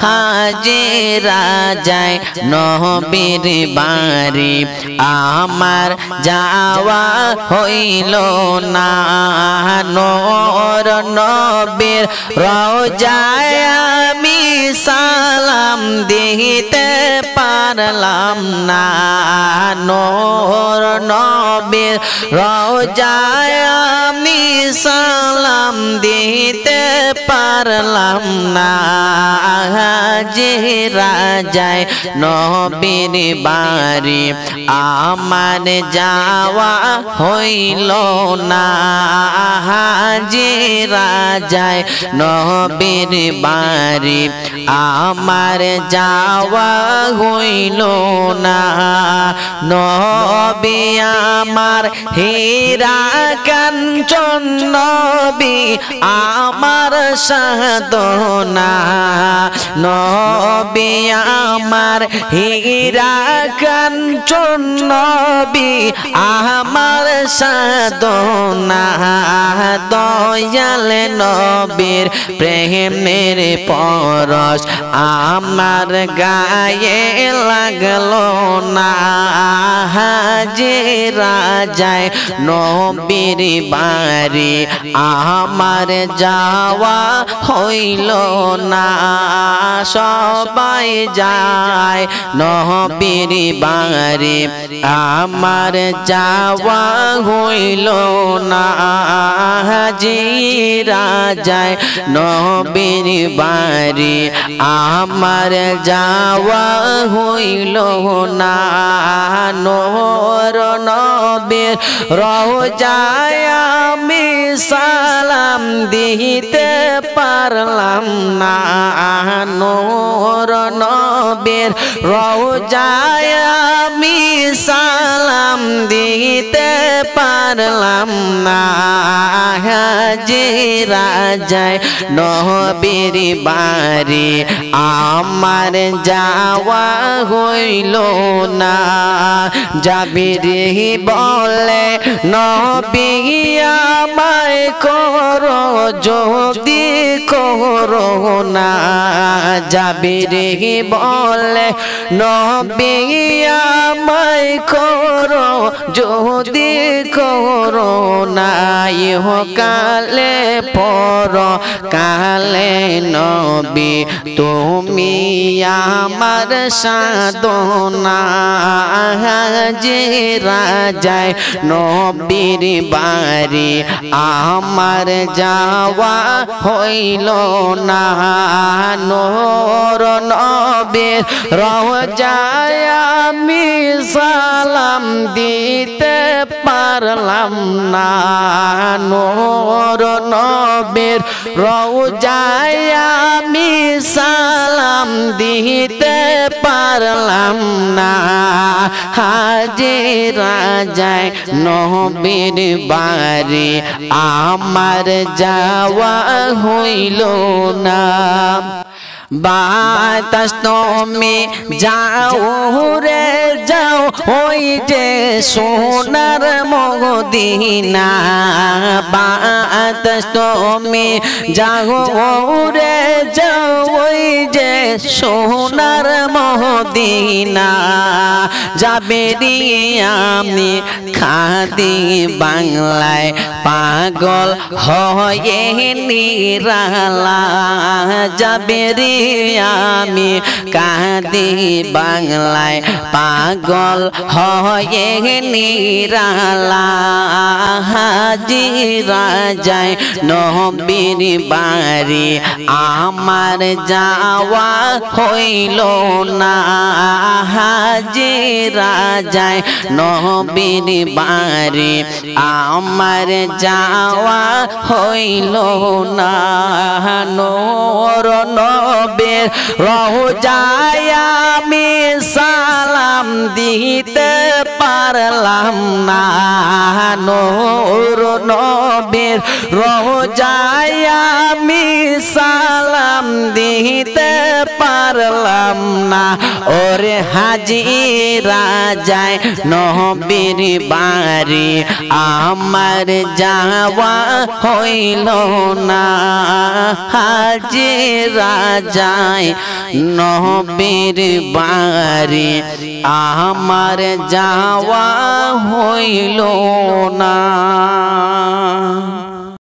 হাজিরা যায় নবীর বাড়ি আমার যাওয়া হইল না নূর নবীর রওজায় আমি সালাম দিতে পারলাম না নূর নবীর রওজায় আমি সালাম দিতে পারলাম না হাজিরা যায় নবীর বাড়ি আমার যাওয়া হইল না হাজিরা যায় নবীর বাড়ি আমার যাওয়া হইল না নবী আমার হীরা কাঞ্চন নবী আমার সাধনা নবী আমার হীরা কাঞ্চন নবী আমার সাধনা দয়াল নবীর প্রেমের পরশ আমার গায়ে লাগলো না হাজিরা যায় নবীর বাড়ি আমার যাওয়া হইল না সবাই যায় নবীর বাড়ি আমার যাওয়া হইল না হাজিরা যায় নবীর বাড়ি আমার যাওয়া হইল না নূর নবীর রওজায় আমি সালাম দিতে পারলাম না নূর নবীর রওজায় আমি সালাম দিতে পারলাম না হাজিরা যায় নবীর বাড়ি আমার যাওয়া হইল না জাবির বলে নবী আমায় করো যদি করো না জাবির বলে নবী আমায় করো যদি করো না ইহো কালে পর কালে নবী তুমি আমার সাধনা হাজিরা যায় নবীর বাড়ি আমার যাওয়া হইল না নূর নবীর রওজায় আমি সালাম দিতে পারলাম না নূর নবীর রওজায় আমি সালাম দিতে পারলাম না হাজিরা যায় নবীর বাড়ি আমার যাওয়া হইল না বাতাস তুমি যাও রে যাও ওই যে সোনার মদিনা বাতাস তুমি যাও রে যাও ওই যে সোনার মদিনা যাবে আমি খাদি বাংলায় পাগল হয়ে নিরালা যাবে আমি কাঁদি বাংলায় পাগল হয়ে নিরালা হাজিরা যায় নবীর বাড়ি আমার যাওয়া হইল না হাজিরা যায় নবীর বাড়ি আমার যাওয়া হইল না নূর নবীর রওজায় আমি সালাম দিতে পারলাম না নূর নবীর রওজায় আমি সালাম দিতে পারলাম না ওরে হাজিরা যায় নবীর বাড়ি আমার যাওয়া হইল না হাজিরা যায় নবীর বাড়ি আমার যাওয়া হইল না।